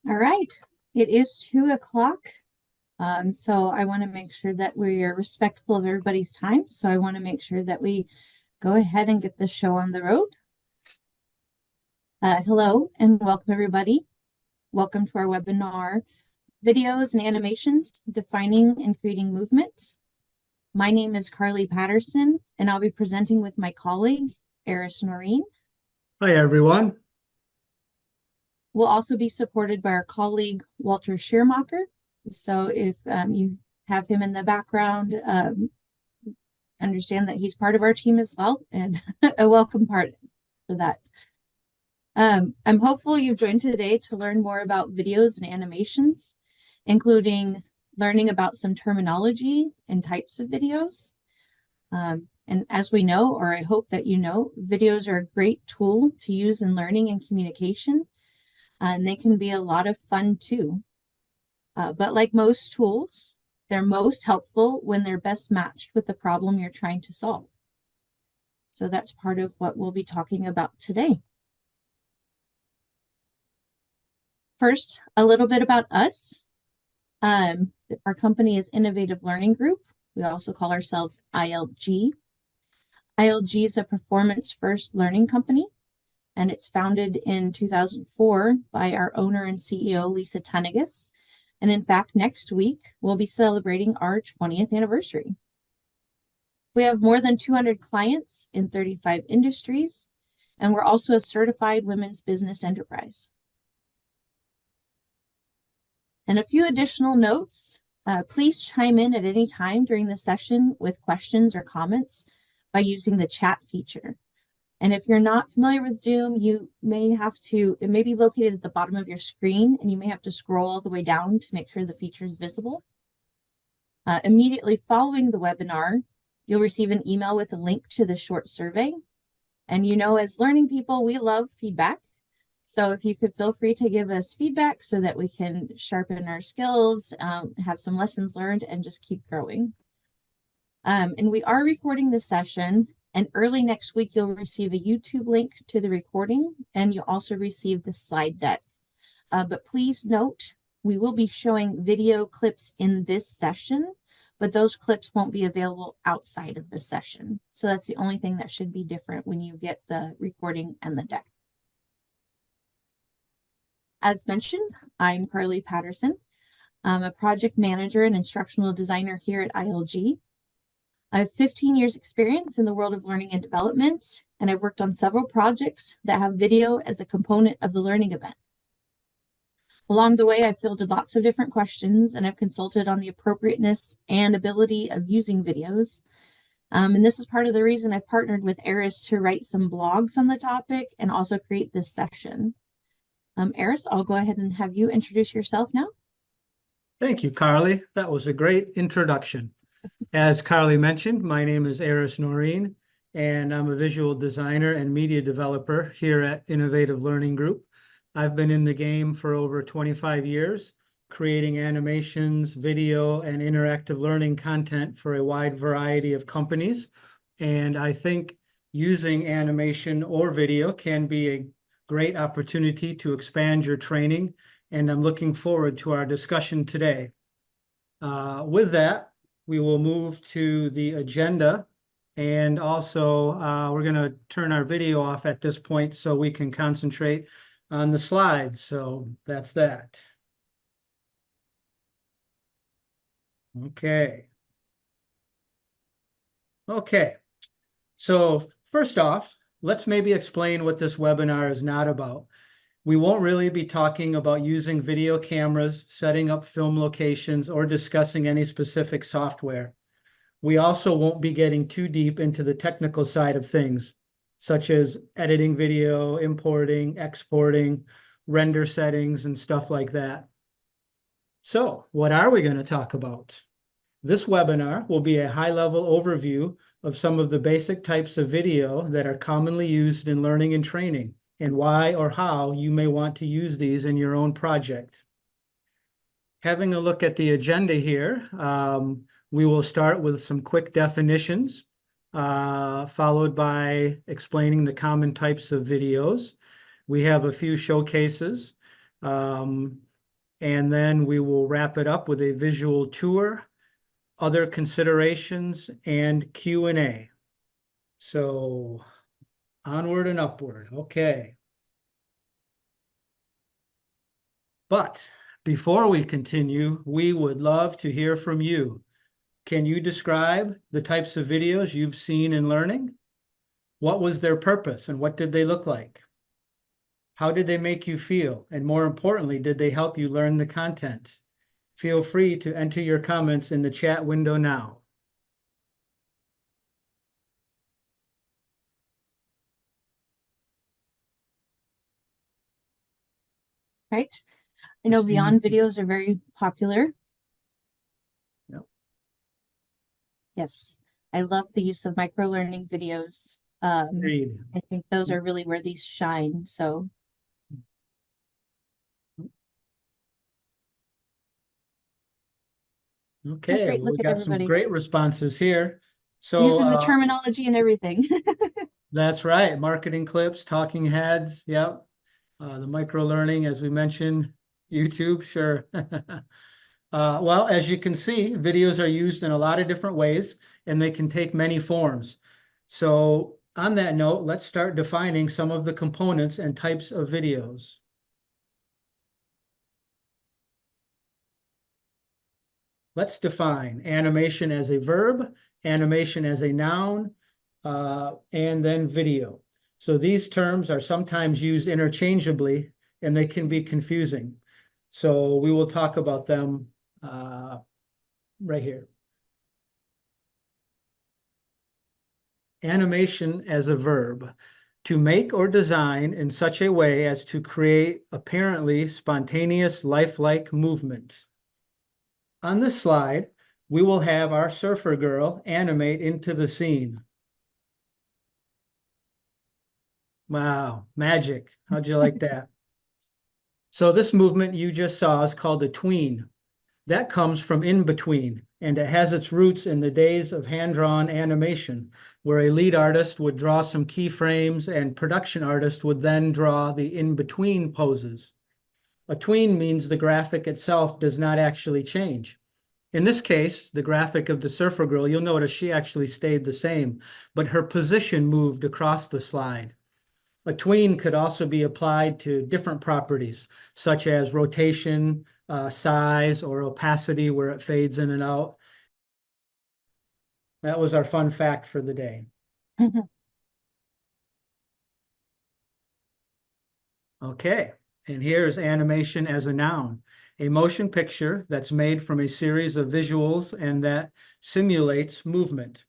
All right, it is 2 o'clock. So I want to make sure that we are respectful of everybody's time. So I want to make sure that we go ahead and get the show on the road. Hello and welcome everybody. Welcome to our webinar, Videos and Animations, Defining and Creating Movement. My name is Carly Patterson, and I'll be presenting with my colleague, Eris Noren. Hi, everyone. We'll also be supported by our colleague, Walter Schirmacher. So if you have him in the background, understand that he's part of our team as well, and a welcome part for that. I'm hopeful you've joined today to learn more about videos and animations, including learning about some terminology and types of videos. And as we know, or I hope that you know, videos are a great tool to use in learning and communication, and they can be a lot of fun too. But like most tools, they're most helpful when they're best matched with the problem you're trying to solve. So that's part of what we'll be talking about today. First, a little bit about us. Our company is Innovative Learning Group. We also call ourselves ILG. ILG is a performance-first learning company, and it's founded in 2004 by our owner and CEO, Lisa Tunnegas. And in fact, next week, we'll be celebrating our 20th anniversary. We have more than 200 clients in 35 industries, and we're also a certified women's business enterprise. And a few additional notes, please chime in at any time during the session with questions or comments by using the chat feature. And if you're not familiar with Zoom, you may have to, it may be located at the bottom of your screen, and you may have to scroll all the way down to make sure the feature is visible. Immediately following the webinar, you'll receive an email with a link to the short survey. And you know, as learning people, we love feedback. So if you could feel free to give us feedback so that we can sharpen our skills, have some lessons learned, and just keep growing. And we are recording this session. And early next week, you'll receive a YouTube link to the recording, and you'll also receive the slide deck. But please note, we will be showing video clips in this session, but those clips won't be available outside of the session. So that's the only thing that should be different when you get the recording and the deck. As mentioned, I'm Carly Patterson. I'm a project manager and instructional designer here at ILG. I have 15 years experience in the world of learning and development, and I've worked on several projects that have video as a component of the learning event. Along the way, I've fielded lots of different questions, and I've consulted on the appropriateness and ability of using videos. And this is part of the reason I've partnered with Eris to write some blogs on the topic and also create this session. Eris, I'll go ahead and have you introduce yourself now. Thank you, Carly. That was a great introduction. As Carly mentioned, my name is Eris Noren, and I'm a visual designer and media developer here at Innovative Learning Group. I've been in the game for over 25 years, creating animations, video, and interactive learning content for a wide variety of companies. And I think using animation or video can be a great opportunity to expand your training, and I'm looking forward to our discussion today. With that, we will move to the agenda, and also we're going to turn our video off at this point so we can concentrate on the slides. So that's that. Okay. So first off, let's maybe explain what this webinar is not about. We won't really be talking about using video cameras, setting up film locations, or discussing any specific software. We also won't be getting too deep into the technical side of things, such as editing video, importing, exporting, render settings, and stuff like that. So, what are we going to talk about? This webinar will be a high-level overview of some of the basic types of video that are commonly used in learning and training, and why or how you may want to use these in your own project. Having a look at the agenda here, we will start with some quick definitions, followed by explaining the common types of videos. We have a few showcases. and then we will wrap it up with a visual tour, other considerations, and Q&A. So onward and upward. Okay. But before we continue, we would love to hear from you. Can you describe the types of videos you've seen in learning? What was their purpose and what did they look like? How did they make you feel? And more importantly, did they help you learn the content? Feel free to enter your comments in the chat window now. Right? I know Beyond videos are very popular. Yep. Yes, I love the use of micro-learning videos. Agreed. I think those are really where these shine. So okay, great, well, look we at got some everybody great responses here. So using the terminology and everything. that's right, marketing clips, talking heads, yep. The micro learning, as we mentioned, YouTube, sure. Well, as you can see, videos are used in a lot of different ways, and they can take many forms. So on that note, let's start defining some of the components and types of videos. Let's define animation as a verb, animation as a noun, and then video. So these terms are sometimes used interchangeably, and they can be confusing. So we will talk about them right here. Animation as a verb, to make or design in such a way as to create apparently spontaneous, lifelike movement. On this slide, we will have our surfer girl animate into the scene. Wow, magic. How'd you like that? So this movement you just saw is called a tween. That comes from in between, and it has its roots in the days of hand-drawn animation, where a lead artist would draw some keyframes and production artist would then draw the in-between poses. A tween means the graphic itself does not actually change. In this case, the graphic of the surfer girl, you'll notice she actually stayed the same, but her position moved across the slide. A tween could also be applied to different properties, such as rotation, size, or opacity, where it fades in and out. That was our fun fact for the day. Okay, and here's animation as a noun, a motion picture that's made from a series of visuals and that simulates movement.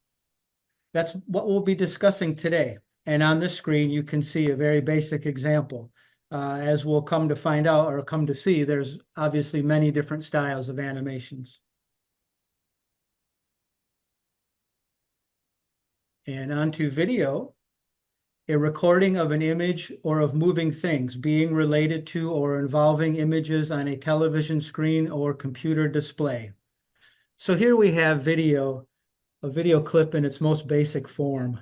That's what we'll be discussing today. And on this screen, you can see a very basic example. As we'll come to find out or come to see, there's obviously many different styles of animations. And onto video, a recording of an image or of moving things being related to or involving images on a television screen or computer display. So here we have video, a video clip in its most basic form.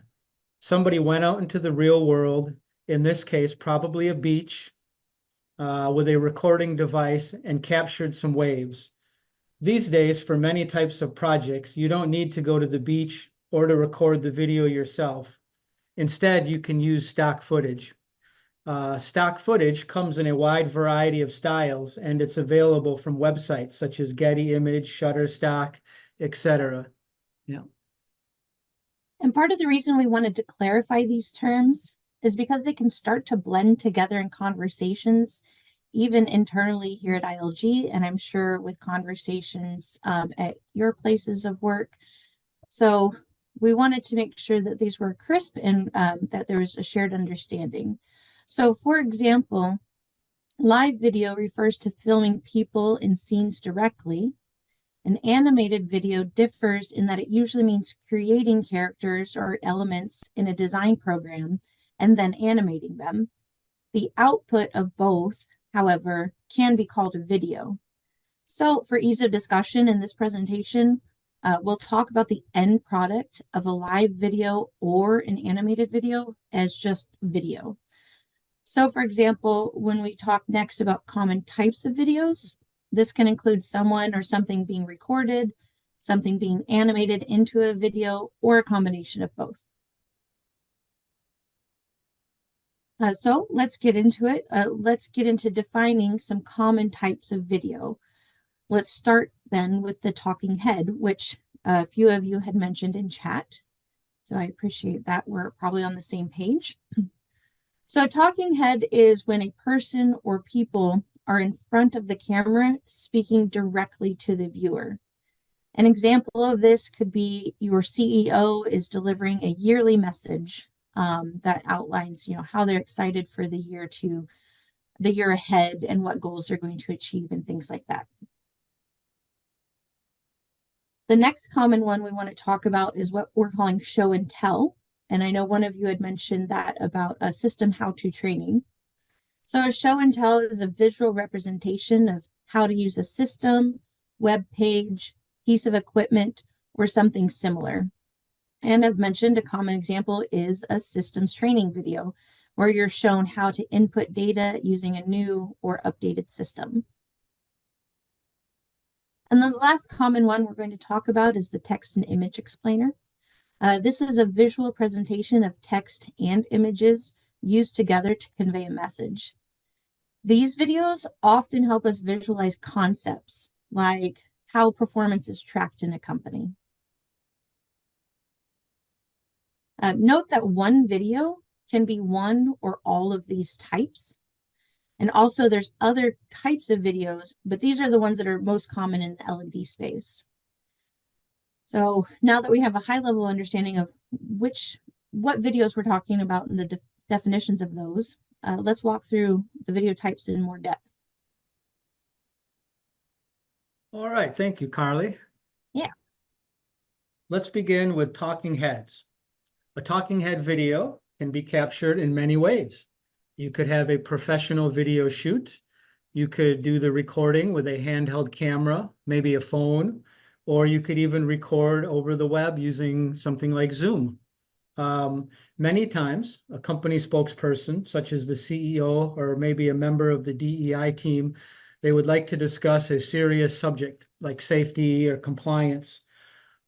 Somebody went out into the real world, in this case, probably a beach, with a recording device and captured some waves. These days, for many types of projects, you don't need to go to the beach or to record the video yourself. Instead, you can use stock footage. Stock footage comes in a wide variety of styles, and it's available from websites such as Getty Image, Shutterstock, etc. Yeah. And part of the reason we wanted to clarify these terms is because they can start to blend together in conversations, even internally here at ILG, and I'm sure with conversations at your places of work. So we wanted to make sure that these were crisp and that there was a shared understanding. So for example, live video refers to filming people in scenes directly. An animated video differs in that it usually means creating characters or elements in a design program and then animating them. The output of both, however, can be called a video. So for ease of discussion in this presentation, we'll talk about the end product of a live video or an animated video as just video. So for example, when we talk next about common types of videos, This can include someone or something being recorded, something being animated into a video, or a combination of both. So let's get into it. Let's get into defining some common types of video. Let's start then with the talking head, which a few of you had mentioned in chat. So I appreciate that. We're probably on the same page. So a talking head is when a person or people are in front of the camera speaking directly to the viewer. An example of this could be your CEO is delivering a yearly message that outlines, how they're excited for the year ahead and what goals they're going to achieve and things like that. The next common one we want to talk about is what we're calling show and tell. And I know one of you had mentioned that about a system how-to training. So a show and tell is a visual representation of how to use a system, web page, piece of equipment, or something similar. And as mentioned, a common example is a systems training video where you're shown how to input data using a new or updated system. And then the last common one we're going to talk about is the text and image explainer. This is a visual presentation of text and images used together to convey a message. These videos often help us visualize concepts like how performance is tracked in a company. Note that one video can be one or all of these types. And also there's other types of videos, but these are the ones that are most common in the L&D space. So now that we have a high level understanding of what videos we're talking about and the definitions of those, let's walk through the video types in more depth. All right, thank you, Carly. Yeah. Let's begin with talking heads. A talking head video can be captured in many ways. You could have a professional video shoot. You could do the recording with a handheld camera, maybe a phone, or you could even record over the web using something like Zoom. Many times, a company spokesperson, such as the CEO or maybe a member of the DEI team, they would like to discuss a serious subject like safety or compliance.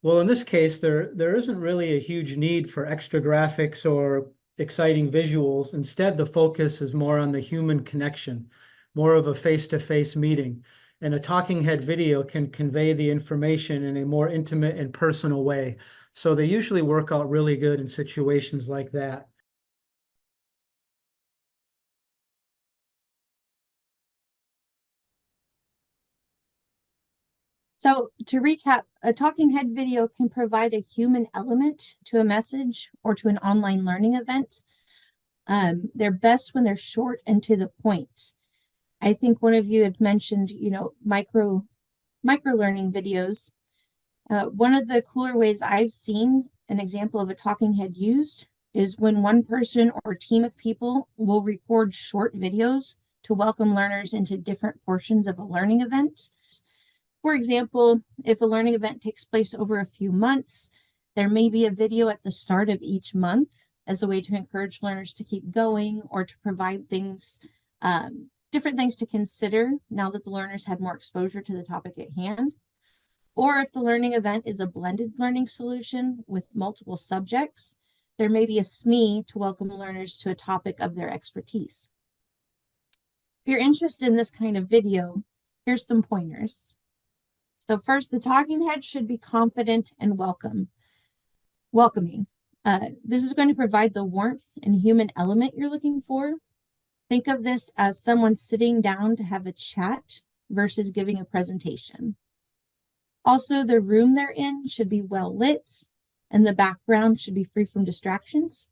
Well, in this case, there isn't really a huge need for extra graphics or exciting visuals. Instead, the focus is more on the human connection, more of a face-to-face meeting. And a talking head video can convey the information in a more intimate and personal way. So they usually work out really good in situations like that. So to recap, a talking head video can provide a human element to a message or to an online learning event. They're best when they're short and to the point. I think one of you had mentioned, micro learning videos. One of the cooler ways I've seen an example of a talking head used is when one person or team of people will record short videos to welcome learners into different portions of a learning event. For example, if a learning event takes place over a few months, there may be a video at the start of each month as a way to encourage learners to keep going or to provide things, different things to consider now that the learners had more exposure to the topic at hand. Or if the learning event is a blended learning solution with multiple subjects, there may be a SME to welcome learners to a topic of their expertise. If you're interested in this kind of video, here's some pointers. So first, the talking head should be confident and welcoming. This is going to provide the warmth and human element you're looking for. Think of this as someone sitting down to have a chat versus giving a presentation. Also, the room they're in should be well lit and the background should be free from distractions.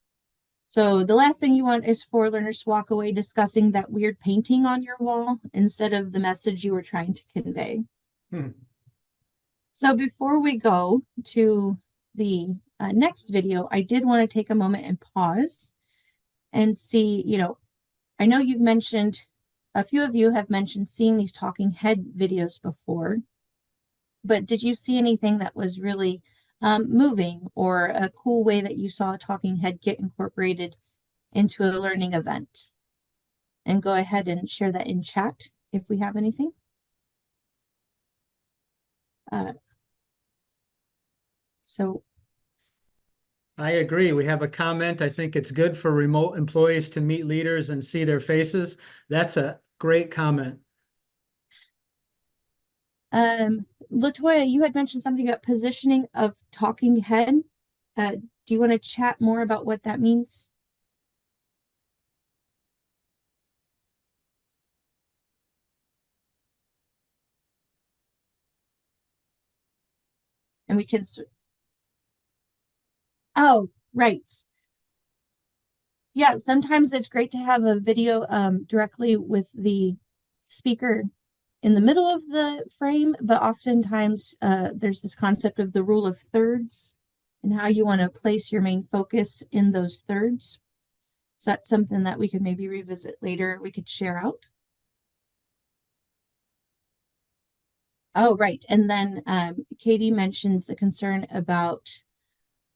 So the last thing you want is for learners to walk away discussing that weird painting on your wall instead of the message you were trying to convey. So before we go to the next video, I did want to take a moment and pause and see, I know you've mentioned, a few of you have mentioned seeing these talking head videos before, but did you see anything that was really moving or a cool way that you saw a talking head get incorporated into a learning event? And go ahead and share that in chat if we have anything. So I agree. We have a comment. I think it's good for remote employees to meet leaders and see their faces. That's a great comment. Latoya, you had mentioned something about positioning of talking head. Do you want to chat more about what that means? And we can, oh, right. Yeah, sometimes it's great to have a video directly with the speaker in the middle of the frame, but oftentimes there's this concept of the rule of thirds and how you want to place your main focus in those thirds. So that's something that we could maybe revisit later. We could share out. Oh, right. And then Katie mentions the concern about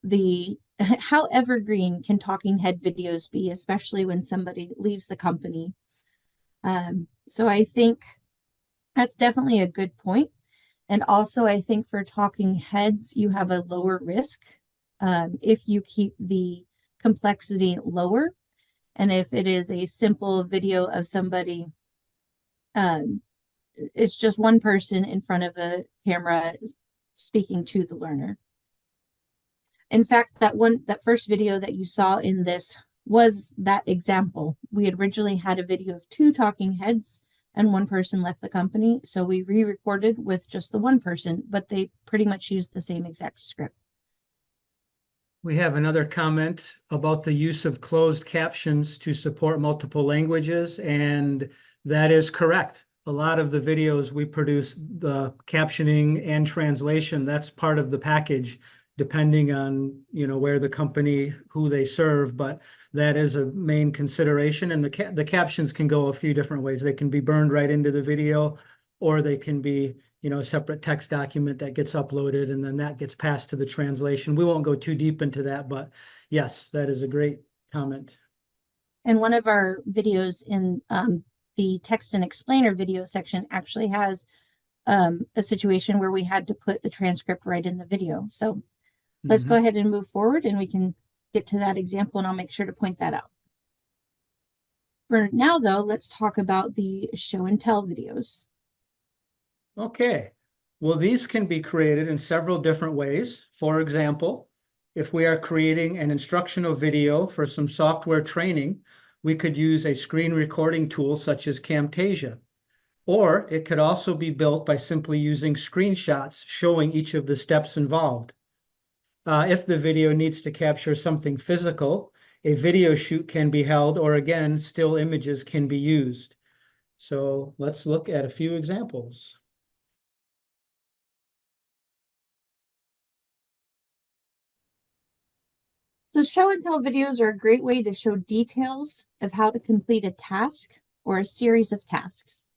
the how evergreen can talking head videos be, especially when somebody leaves the company. So I think that's definitely a good point. And also, I think for talking heads, you have a lower risk if you keep the complexity lower. And if it is a simple video of somebody, um, it's just one person in front of a camera speaking to the learner. In fact, that first video that you saw in this was that example. We had originally had a video of two talking heads and one person left the company. So we re-recorded with just the one person, but they pretty much used the same exact script. We have another comment about the use of closed captions to support multiple languages, and that is correct. A lot of the videos we produce, the captioning and translation, that's part of the package, depending on, where the company, who they serve, but that is a main consideration. And the captions can go a few different ways. They can be burned right into the video, or they can be a separate text document that gets uploaded and then that gets passed to the translation. We won't go too deep into that, but yes, that is a great comment. And one of our videos in the text and explainer video section actually has a situation where we had to put the transcript right in the video. So let's go ahead and move forward and we can get to that example and I'll make sure to point that out. For now, though, let's talk about the show and tell videos. Okay, well, these can be created in several different ways. For example, if we are creating an instructional video for some software training, we could use a screen recording tool such as Camtasia. Or it could also be built by simply using screenshots showing each of the steps involved. If the video needs to capture something physical, a video shoot can be held, or again, still images can be used. So let's look at a few examples. So show and tell videos are a great way to show details of how to complete a task or a series of tasks.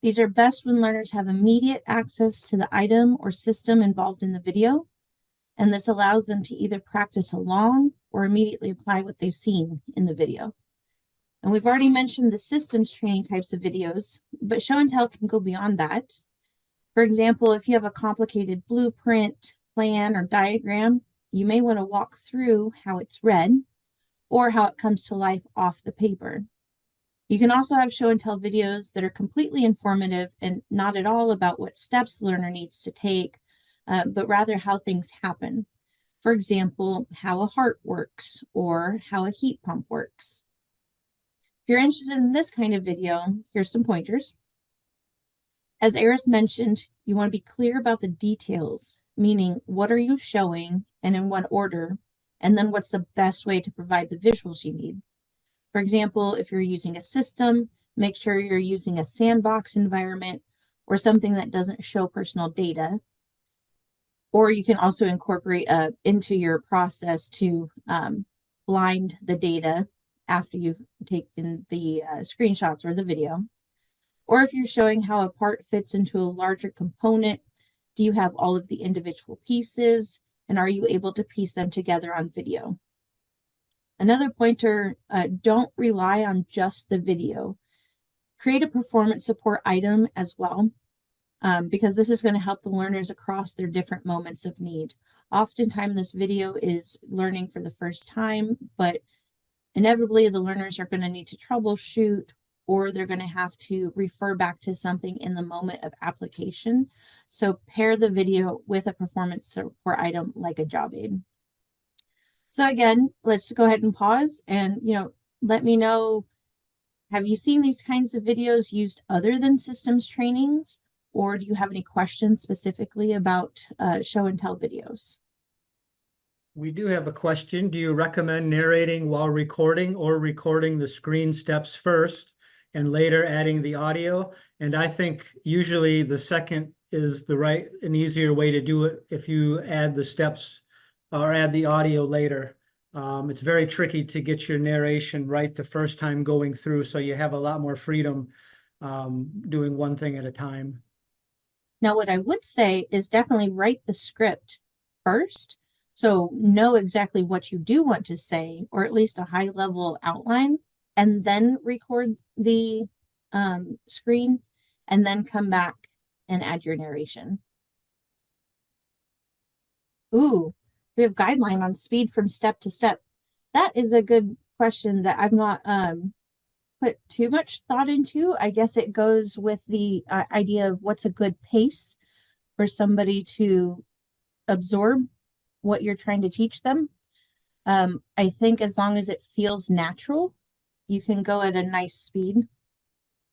These are best when learners have immediate access to the item or system involved in the video, and this allows them to either practice along or immediately apply what they've seen in the video. And we've already mentioned the systems training types of videos, but show and tell can go beyond that. For example, if you have a complicated blueprint, plan, or diagram, you may want to walk through how it's read or how it comes to life off the paper. You can also have show and tell videos that are completely informative and not at all about what steps the learner needs to take, but rather how things happen. For example, how a heart works or how a heat pump works. If you're interested in this kind of video, here's some pointers. As Eris mentioned, you want to be clear about the details, meaning what are you showing and in what order, and then what's the best way to provide the visuals you need. For example, if you're using a system, make sure you're using a sandbox environment or something that doesn't show personal data. Or you can also incorporate into your process to blind the data after you've taken the screenshots or the video. Or if you're showing how a part fits into a larger component, do you have all of the individual pieces and are you able to piece them together on video? Another pointer, don't rely on just the video. Create a performance support item as well. because this is going to help the learners across their different moments of need. Oftentimes, this video is learning for the first time, but inevitably the learners are going to need to troubleshoot, or they're going to have to refer back to something in the moment of application. So pair the video with a performance support item like a job aid. So again, let's go ahead and pause and, let me know, have you seen these kinds of videos used other than systems trainings? Or do you have any questions specifically about show and tell videos? We do have a question. Do you recommend narrating while recording or recording the screen steps first and later adding the audio? And I think usually the second is an easier way to do it if you add the steps or add the audio later. It's very tricky to get your narration right the first time going through, so you have a lot more freedom doing one thing at a time. Now, what I would say is definitely write the script first. So know exactly what you do want to say, or at least a high level outline, and then record the screen, and then come back and add your narration. Ooh, we have guideline on speed from step to step. That is a good question that I've not put too much thought into. I guess it goes with the idea of what's a good pace for somebody to absorb what you're trying to teach them. I think as long as it feels natural, you can go at a nice speed.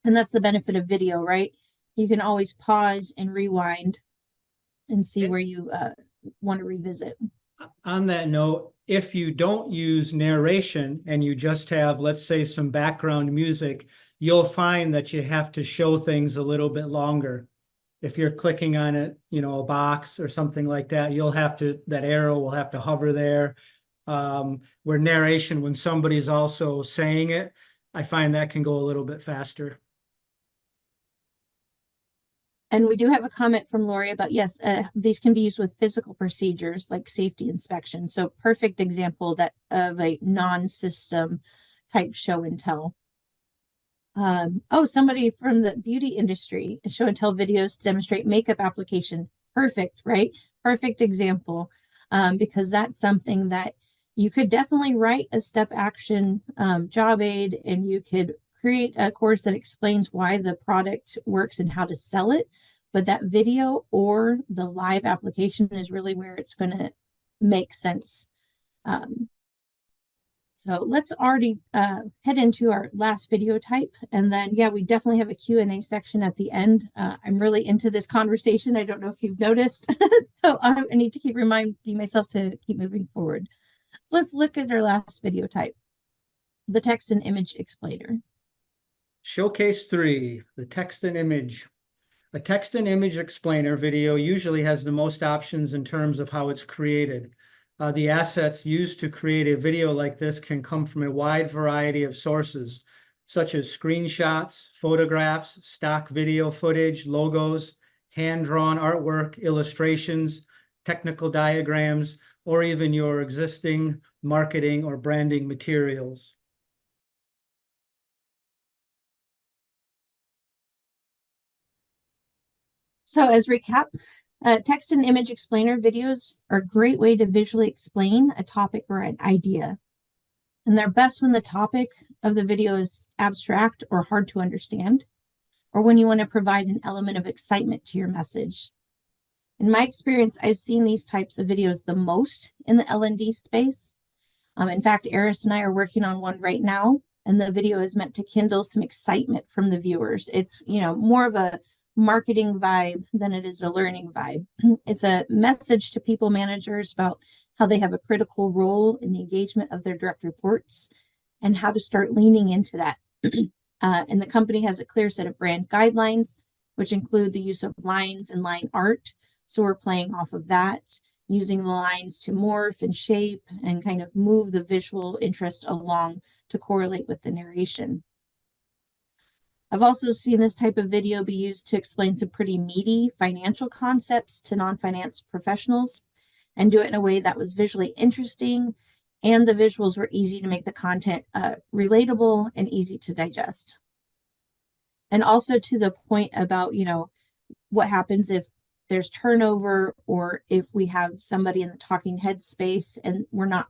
And that's the benefit of video, right? You can always pause and rewind and see where you want to revisit. On that note, if you don't use narration and you just have, let's say, some background music, you'll find that you have to show things a little bit longer. If you're clicking on it, a box or something like that, that arrow will have to hover there. Where narration, when somebody's also saying it, I find that can go a little bit faster. And we do have a comment from Lori about, yes, these can be used with physical procedures like safety inspection. So perfect example of a non-system type show and tell. Somebody from the beauty industry, show and tell videos to demonstrate makeup application. Perfect, right? Perfect example, because that's something that you could definitely write a step action job aid, and you could create a course that explains why the product works and how to sell it. But that video or the live application is really where it's going to make sense. So let's already head into our last video type. And then, we definitely have a Q&A section at the end. I'm really into this conversation. I don't know if you've noticed. So I need to keep reminding myself to keep moving forward. So let's look at our last video type, the text and image explainer. Showcase 3, the text and image. A text and image explainer video usually has the most options in terms of how it's created. The assets used to create a video like this can come from a wide variety of sources, such as screenshots, photographs, stock video footage, logos, hand-drawn artwork, illustrations, technical diagrams, or even your existing marketing or branding materials. So as recap, text and image explainer videos are a great way to visually explain a topic or an idea. And they're best when the topic of the video is abstract or hard to understand, or when you want to provide an element of excitement to your message. In my experience, I've seen these types of videos the most in the L&D space. In fact, Eris and I are working on one right now, and the video is meant to kindle some excitement from the viewers. It's, more of a marketing vibe than it is a learning vibe. It's a message to people managers about how they have a critical role in the engagement of their direct reports and how to start leaning into that. And the company has a clear set of brand guidelines, which include the use of lines and line art. So we're playing off of that, using the lines to morph and shape and kind of move the visual interest along to correlate with the narration. I've also seen this type of video be used to explain some pretty meaty financial concepts to non-finance professionals, and do it in a way that was visually interesting, and the visuals were easy to make the content relatable and easy to digest. And also to the point about, what happens if there's turnover, or if we have somebody in the talking head space and we're not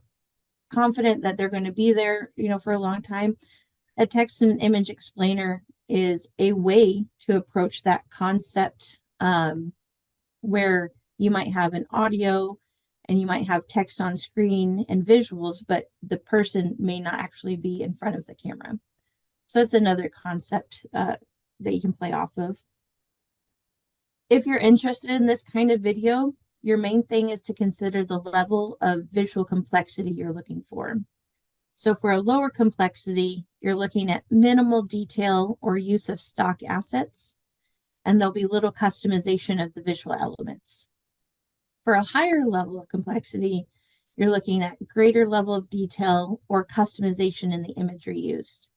confident that they're going to be there, for a long time. A text and image explainer is a way to approach that concept, where you might have an audio and you might have text on screen and visuals, but the person may not actually be in front of the camera. So it's another concept that you can play off of. If you're interested in this kind of video, your main thing is to consider the level of visual complexity you're looking for. So for a lower complexity, you're looking at minimal detail or use of stock assets, and there'll be little customization of the visual elements. For a higher level of complexity, you're looking at greater level of detail or customization in the imagery used.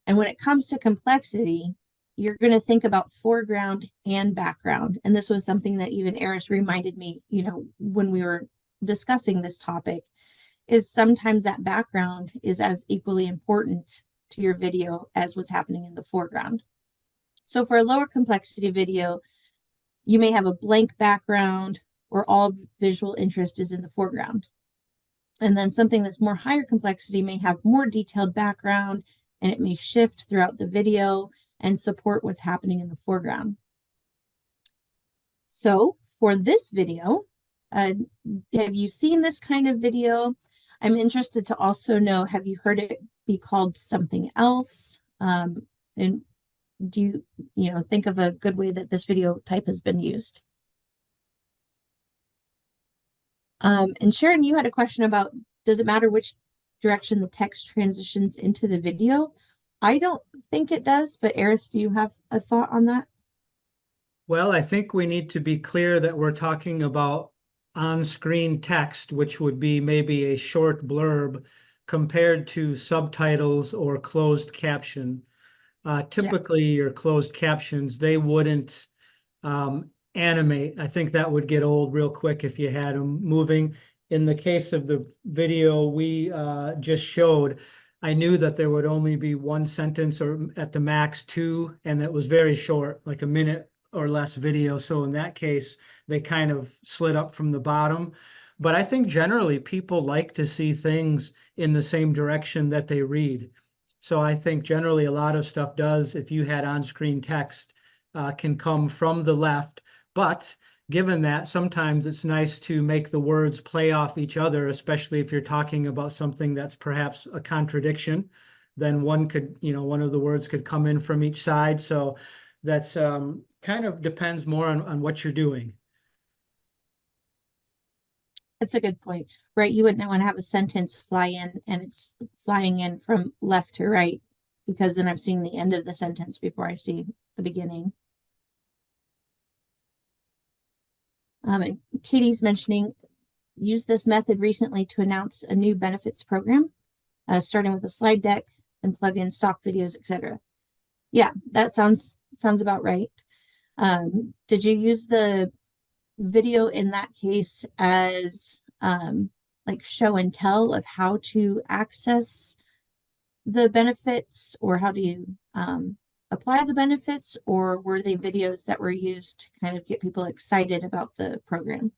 And when it comes to complexity, you're going to think about foreground and background. And this was something that even Eris reminded me, when we were discussing this topic, is sometimes that background is as equally important to your video as what's happening in the foreground. So for a lower complexity video, you may have a blank background or all visual interest is in the foreground. And then something that's more higher complexity may have more detailed background, and it may shift throughout the video and support what's happening in the foreground. So for this video, have you seen this kind of video? I'm interested to also know, have you heard it be called something else? And do you think of a good way that this video type has been used? And Sharon, you had a question about, does it matter which direction the text transitions into the video? I don't think it does, but Eris, do you have a thought on that? Well, I think we need to be clear that we're talking about on-screen text, which would be maybe a short blurb compared to subtitles or closed caption. Typically, your closed captions, they wouldn't animate. I think that would get old real quick if you had them moving. In the case of the video we just showed, I knew that there would only be one sentence or at the max two, and that was very short, like a minute or less video. So in that case, they kind of slid up from the bottom. But I think generally people like to see things in the same direction that they read. So I think generally a lot of stuff does, if you had on-screen text, can come from the left. But given that, sometimes it's nice to make the words play off each other, especially if you're talking about something that's perhaps a contradiction. Then one of the words could come in from each side. So that's kind of depends more on what you're doing. That's a good point, right? You wouldn't want to have a sentence fly in and it's flying in from left to right, because then I'm seeing the end of the sentence before I see the beginning. Katie's mentioning, use this method recently to announce a new benefits program, starting with a slide deck and plug in stock videos, etc. Yeah, that sounds about right. Did you use the video in that case as like show and tell of how to access the benefits, or how do you apply the benefits, or were they videos that were used to kind of get people excited about the program?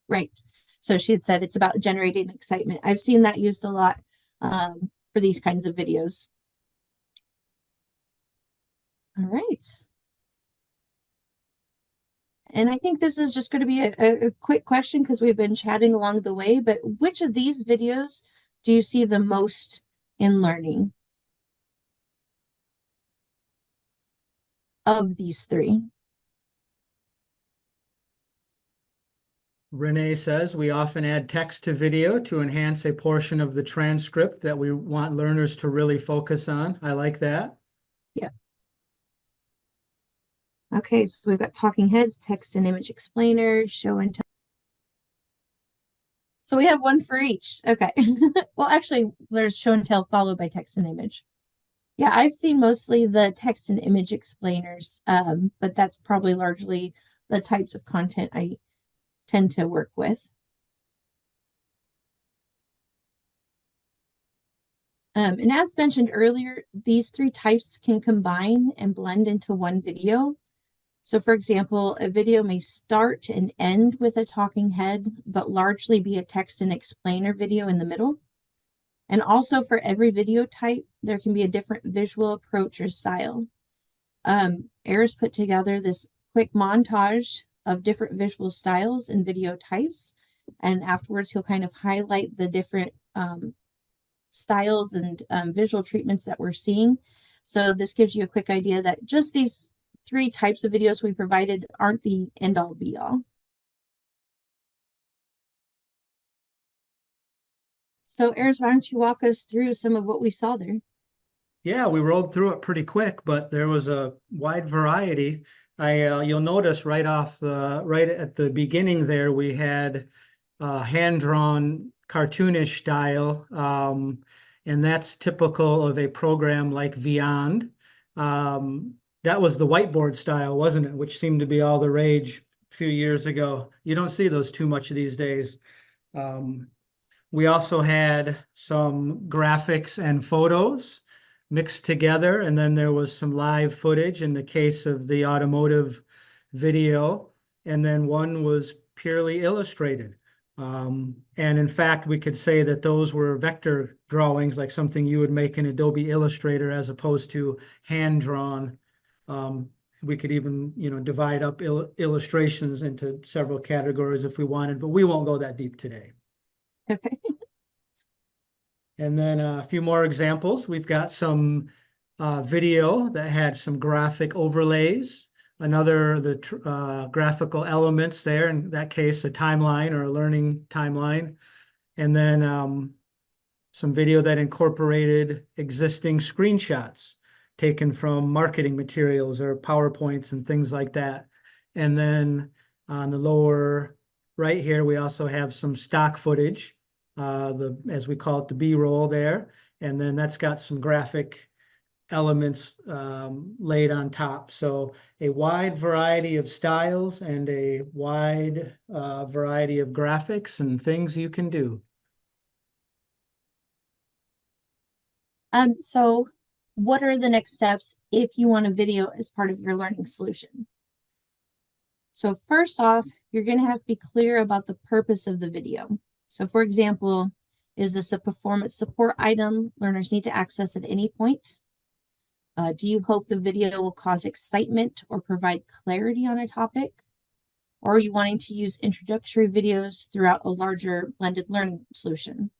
Right. So she had said it's about generating excitement. I've seen that used a lot for these kinds of videos. All right. And I think this is just going to be a quick question because we've been chatting along the way, but which of these videos do you see the most in learning of these three? Renee says, we often add text to video to enhance a portion of the transcript that we want learners to really focus on. I like that. Yeah. Okay, so we've got talking heads, text and image explainer, show and tell. So we have one for each. Okay. Well, actually, there's show and tell followed by text and image. Yeah, I've seen mostly the text and image explainers, but that's probably largely the types of content I tend to work with. And as mentioned earlier, these three types can combine and blend into one video. So for example, a video may start and end with a talking head, but largely be a text and explainer video in the middle. And also for every video type, there can be a different visual approach or style. Eris put together this quick montage of different visual styles and video types. And afterwards, he'll kind of highlight the different styles and visual treatments that we're seeing. So this gives you a quick idea that just these three types of videos we provided aren't the end-all be-all. So Eris, why don't you walk us through some of what we saw there? Yeah, we rolled through it pretty quick, but there was a wide variety. You'll notice right at the beginning there, we had hand-drawn cartoonish style, and that's typical of a program like Vyond. That was the whiteboard style, wasn't it? Which seemed to be all the rage a few years ago. You don't see those too much these days. We also had some graphics and photos mixed together, and then there was some live footage in the case of the automotive video, and then one was purely illustrated. And in fact, we could say that those were vector drawings, like something you would make in Adobe Illustrator as opposed to hand-drawn. We could even, divide up illustrations into several categories if we wanted, but we won't go that deep today. Okay. And then a few more examples. We've got some video that had some graphic overlays. The graphical elements there, in that case, a timeline or a learning timeline. And then some video that incorporated existing screenshots taken from marketing materials or PowerPoints and things like that. And then on the lower right here, we also have some stock footage, as we call it, the B-roll there. And then that's got some graphic elements laid on top. So a wide variety of styles and a wide variety of graphics and things you can do. So what are the next steps if you want a video as part of your learning solution? So first off, you're going to have to be clear about the purpose of the video. So for example, is this a performance support item learners need to access at any point? Do you hope the video will cause excitement or provide clarity on a topic? Or are you wanting to use introductory videos throughout a larger blended learning solution?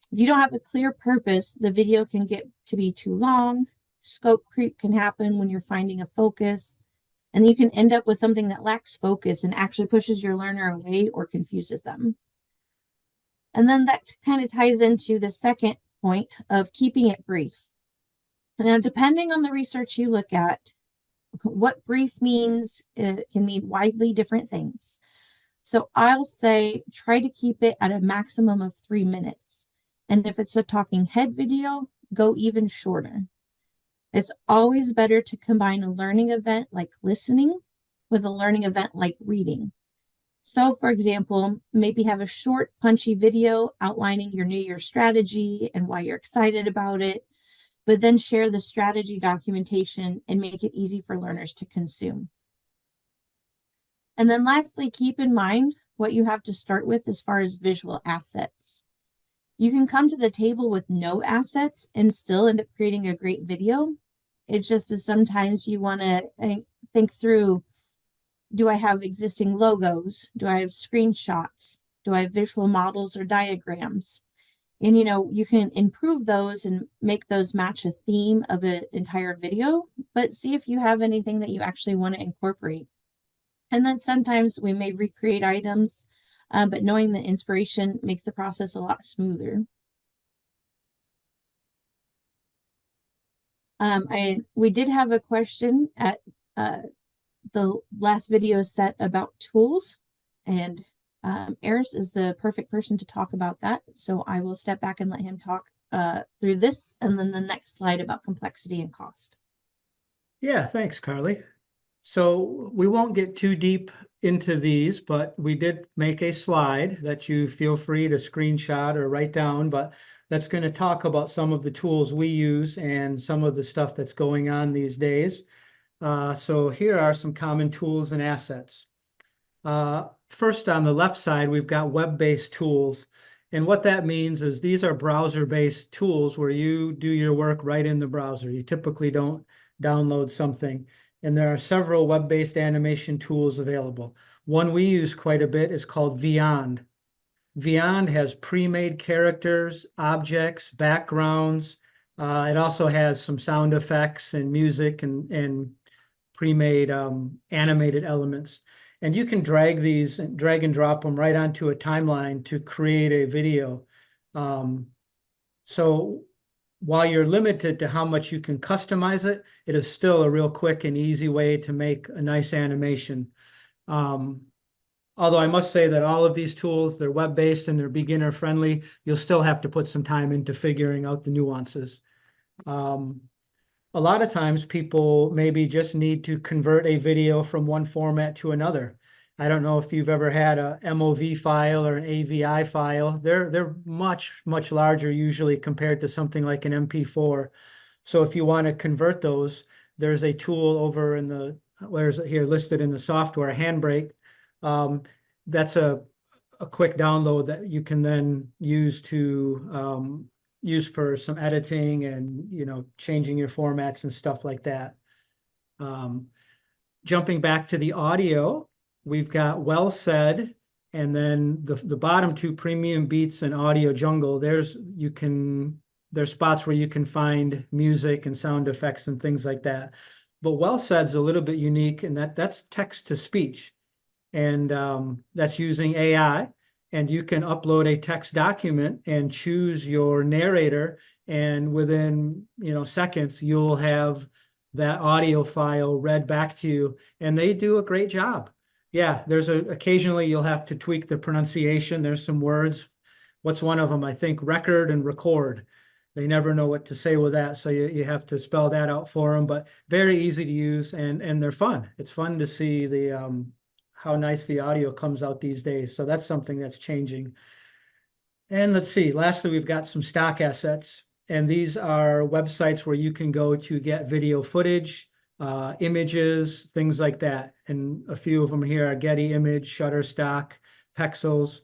If you don't have a clear purpose, the video can get to be too long. Scope creep can happen when you're finding a focus, and you can end up with something that lacks focus and actually pushes your learner away or confuses them. And then that kind of ties into the second point of keeping it brief. Now, depending on the research you look at, what brief means, it can mean widely different things. So I'll say try to keep it at a maximum of 3 minutes. And if it's a talking head video, go even shorter. It's always better to combine a learning event like listening with a learning event like reading. So for example, maybe have a short, punchy video outlining your New Year's strategy and why you're excited about it, but then share the strategy documentation and make it easy for learners to consume. And then lastly, keep in mind what you have to start with as far as visual assets. You can come to the table with no assets and still end up creating a great video. It's just as sometimes you want to think through, do I have existing logos? Do I have screenshots? Do I have visual models or diagrams? And, you can improve those and make those match a theme of an entire video, but see if you have anything that you actually want to incorporate. And then sometimes we may recreate items, but knowing the inspiration makes the process a lot smoother. We did have a question at the last video set about tools, and Eris is the perfect person to talk about that. So I will step back and let him talk through this and then the next slide about complexity and cost. Yeah, thanks, Carly. So we won't get too deep into these, but we did make a slide that you feel free to screenshot or write down. But that's going to talk about some of the tools we use and some of the stuff that's going on these days. So here are some common tools and assets. First, on the left side, we've got web-based tools. And what that means is these are browser-based tools where you do your work right in the browser. You typically don't download something. And there are several web-based animation tools available. One we use quite a bit is called Vyond. Vyond has pre-made characters, objects, backgrounds. It also has some sound effects and music and pre-made animated elements. And you can drag these and drag and drop them right onto a timeline to create a video. So while you're limited to how much you can customize it, it is still a real quick and easy way to make a nice animation. Although I must say that all of these tools, they're web-based and they're beginner friendly. You'll still have to put some time into figuring out the nuances. A lot of times people maybe just need to convert a video from one format to another. I don't know if you've ever had a MOV file or an AVI file. They're much, much larger usually compared to something like an MP4. So if you want to convert those, there's a tool over in the, where's it here listed in the software, Handbrake. That's a quick download that you can then use to use for some editing and, you know, changing your formats and stuff like that. Jumping back to the audio, we've got Well Said, and then the bottom two, Premium Beats and Audio Jungle. There's spots where you can find music and sound effects and things like that. But Well Said's a little bit unique in that that's text to speech, and that's using AI. And you can upload a text document and choose your narrator, and within, you know, seconds, you'll have that audio file read back to you, and they do a great job. Yeah, occasionally you'll have to tweak the pronunciation. There's some words. What's one of them? I think record and record. They never know what to say with that, so you have to spell that out for them. But very easy to use, and they're fun. It's fun to see the how nice the audio comes out these days. So that's something that's changing. And let's see, lastly, we've got some stock assets. And these are websites where you can go to get video footage, images, things like that. And a few of them here are Getty Image, Shutterstock, Pexels.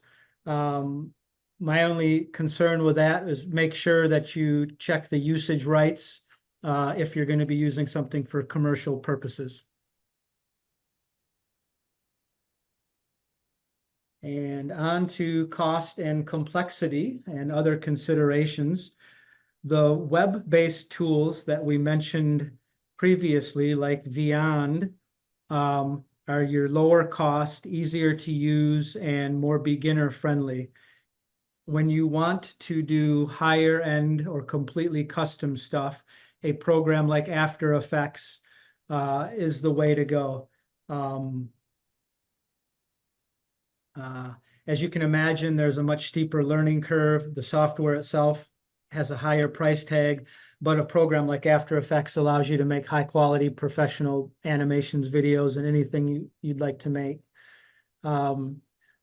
My only concern with that is make sure that you check the usage rights if you're going to be using something for commercial purposes. And on to cost and complexity and other considerations. The web-based tools that we mentioned previously, like Vyond, are your lower cost, easier to use, and more beginner friendly. When you want to do higher end or completely custom stuff, a program like After Effects is the way to go. As you can imagine, there's a much steeper learning curve. The software itself has a higher price tag, but a program like After Effects allows you to make high quality professional animations, videos, and anything you'd like to make.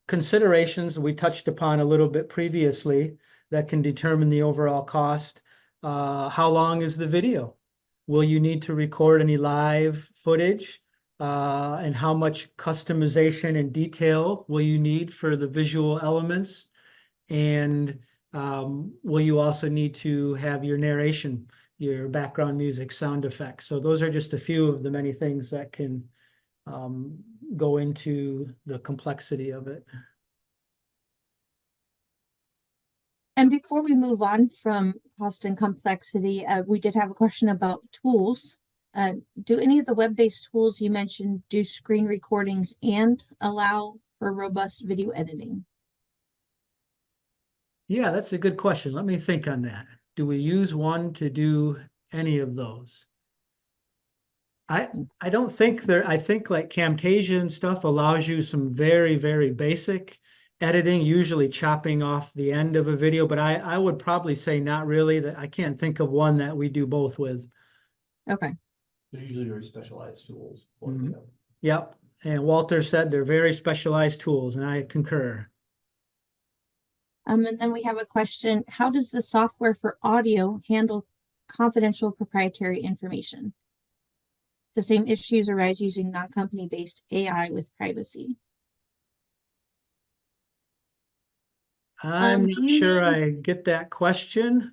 Considerations we touched upon a little bit previously that can determine the overall cost. How long is the video? Will you need to record any live footage? And how much customization and detail will you need for the visual elements? And will you also need to have your narration, your background music, sound effects? So those are just a few of the many things that can go into the complexity of it. And before we move on from cost and complexity, we did have a question about tools. Do any of the web-based tools you mentioned do screen recordings and allow for robust video editing? Yeah, that's a good question. Let me think on that. Do we use one to do any of those? I don't think I think like Camtasia and stuff allows you some very, very basic editing, usually chopping off the end of a video, but I would probably say not really. That I can't think of one that we do both with. Okay. They're usually very specialized tools. Yep. And Walter said they're very specialized tools, and I concur. And then we have a question, how does the software for audio handle confidential proprietary information? The same issues arise using non-company based AI with privacy. I'm Do not you sure mean, I get that question.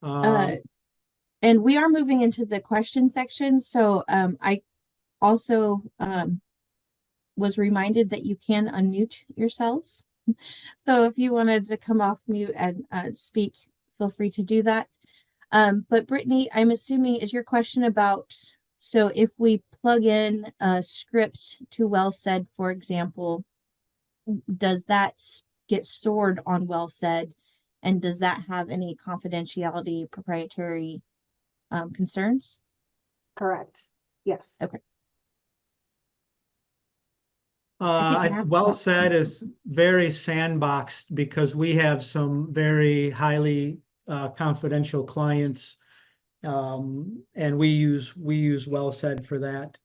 and we are moving into the question section. So I also was reminded that you can unmute yourselves. So if you wanted to come off mute and speak, feel free to do that. But Brittany, I'm assuming is your question about, so if we plug in a script to Well Said, for example, does that get stored on Well Said? And does that have any confidentiality, proprietary concerns? Correct. Yes. Okay. I think Matt's Well got Said is very sandboxed because we have some very highly confidential clients, and we use Well Said for that.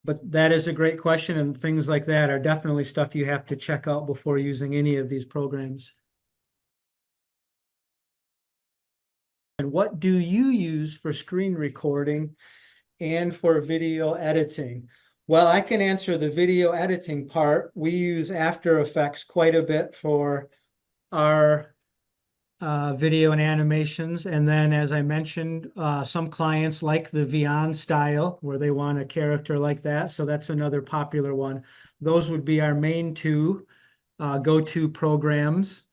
But that is a great question, and things like that are definitely stuff you have to check out before using any of these programs. And what do you use for screen recording and for video editing? Well, I can answer the video editing part. We use After Effects quite a bit for our video and animations. And then, as I mentioned, some clients like the Vyond style where they want a character like that. So that's another popular one. Those would be our main two go-to programs.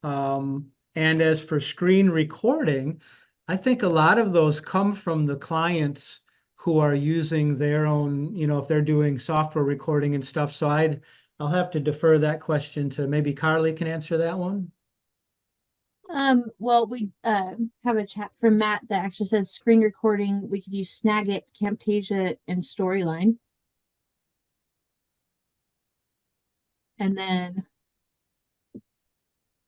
And as for screen recording, I think a lot of those come from the clients who are using their own, if they're doing software recording and stuff. So I'll have to defer that question to maybe Carly can answer that one. Well, we have a chat from Matt that actually says screen recording, we could use Snagit, Camtasia, and Storyline. And then,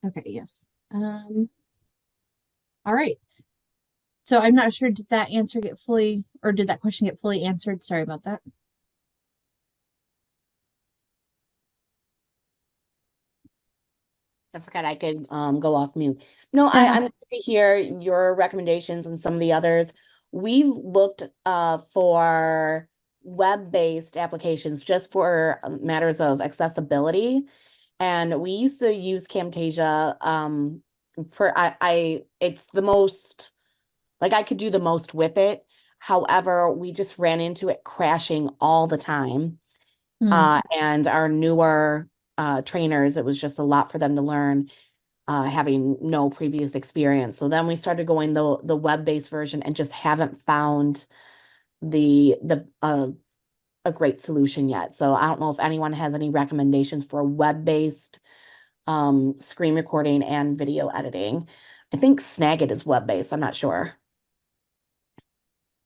okay, yes. All right. So I'm not sure, did that answer get fully, or did that question get fully answered? Sorry about that. I forgot I could go off mute. No, I'm happy to hear your recommendations and some of the others. We've looked for web-based applications just for matters of accessibility. And we used to use Camtasia it's the most, like I could do the most with it. However, we just ran into it crashing all the time. And our newer trainers, it was just a lot for them to learn, having no previous experience. So then we started going the web-based version and just haven't found a great solution yet. So I don't know if anyone has any recommendations for web-based screen recording and video editing. I think Snagit is web-based. I'm not sure.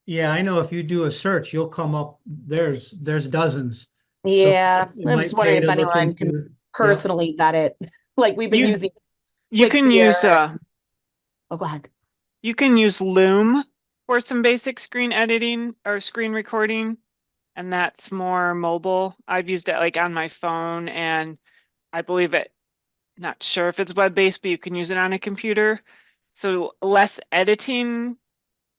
Yeah, I know if you do a search, you'll come up, there's dozens. Yeah, So I was wondering if anyone can personally vet it. Like we've been using. You can use oh, go ahead. You can use Loom for some basic screen editing or screen recording, and that's more mobile. I've used it like on my phone, and I believe it. Not sure if it's web-based, but you can use it on a computer. So less editing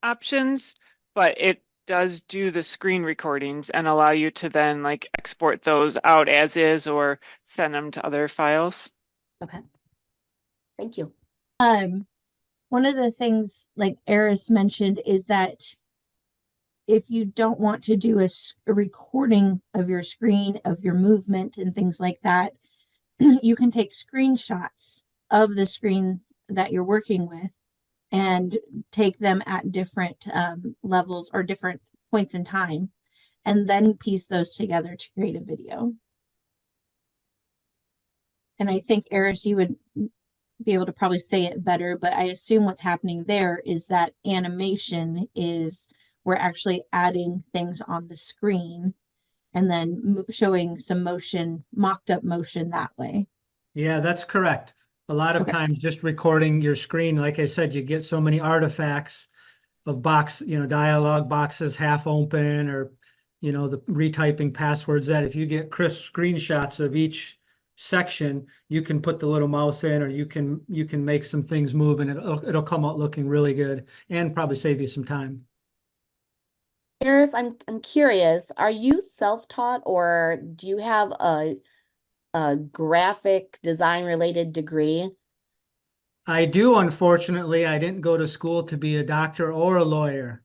options, but it does do the screen recordings and allow you to then like export those out as is or send them to other files. Okay. Thank you. One of the things like Eris mentioned is that if you don't want to do a recording of your screen, of your movement and things like that, you can take screenshots of the screen that you're working with and take them at different levels or different points in time, and then piece those together to create a video. And I think, Eris, you would be able to probably say it better, but I assume what's happening there is that animation is we're actually adding things on the screen and then showing some motion, mocked up motion that way. Yeah, that's correct. A lot of times just recording your screen, like I said, you get so many artifacts of dialogue boxes half open or, the retyping passwords that if you get crisp screenshots of each section, you can put the little mouse in, or you can make some things move, and it'll come out looking really good and probably save you some time. Eris, I'm curious, are you self-taught or do you have a graphic design related degree? I do, unfortunately. I didn't go to school to be a doctor or a lawyer.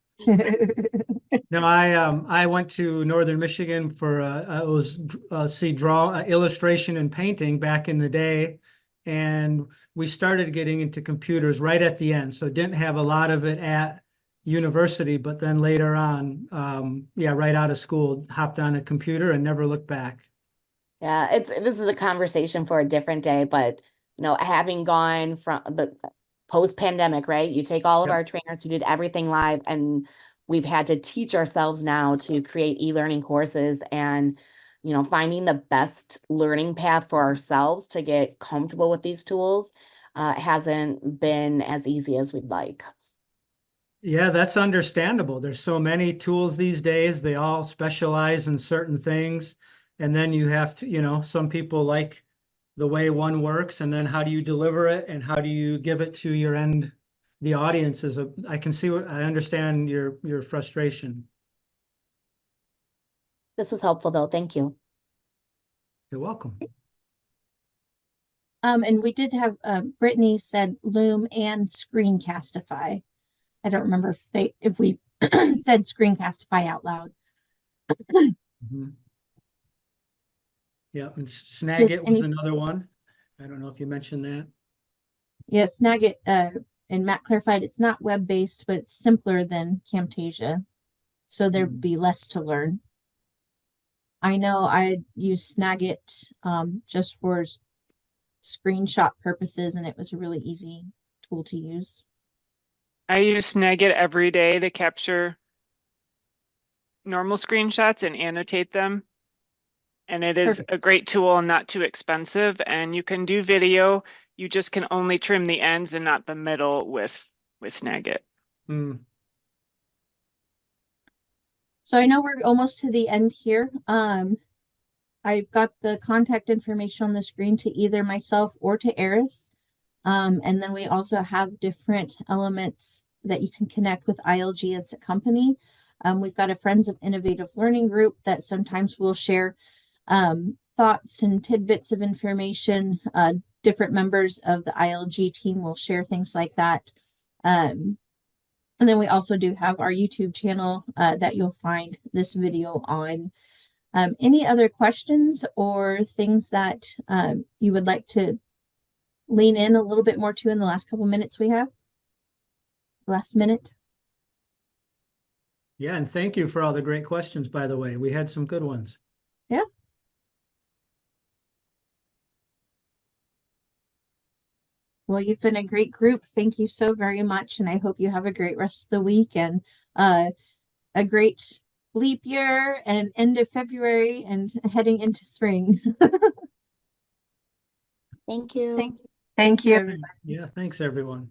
No, I went to Northern Michigan for it was illustration and painting back in the day, and we started getting into computers right at the end. So didn't have a lot of it at university, but then later on, yeah, right out of school, hopped on a computer and never looked back. Yeah, this is a conversation for a different day, but having gone from the post-pandemic, right? You take all of Yep. our trainers who did everything live, and we've had to teach ourselves now to create e-learning courses, and finding the best learning path for ourselves to get comfortable with these tools hasn't been as easy as we'd like. Yeah, that's understandable. There's so many tools these days. They all specialize in certain things. And then you have to, some people like the way one works, and then how do you deliver it and how do you give it to the audience I can see I understand your frustration. This was helpful though. Thank you. You're welcome. And we did have Brittany said Loom and Screencastify. I don't remember if we said Screencastify out loud. Mm-hmm. Yeah, and Snagit was another one. I don't know if you mentioned that. Yeah, Snagit, and Matt clarified it's not web-based, but it's simpler than Camtasia. So there'd be less to learn. I know I use Snagit just for screenshot purposes, and it was a really easy tool to use. I use Snagit every day to capture normal screenshots and annotate them. And it is a great tool and not too expensive. And you can do video. You just can only trim the ends and not the middle with Snagit. So I know we're almost to the end here. I've got the contact information on the screen to either myself or to Eris. And then we also have different elements that you can connect with ILG as a company. We've got a Friends of Innovative Learning group that sometimes will share thoughts and tidbits of information. Different members of the ILG team will share things like that. And then we also do have our YouTube channel that you'll find this video on. Any other questions or things that you would like to lean in a little bit more to in the last couple minutes we have? Last minute. Yeah, and thank you for all the great questions, by the way. We had some good ones. Yeah. Well, you've been a great group. Thank you so very much. And I hope you have a great rest of the week and a great leap year and end of February and heading into spring. Thank you. Thank you. Yeah, thanks everyone.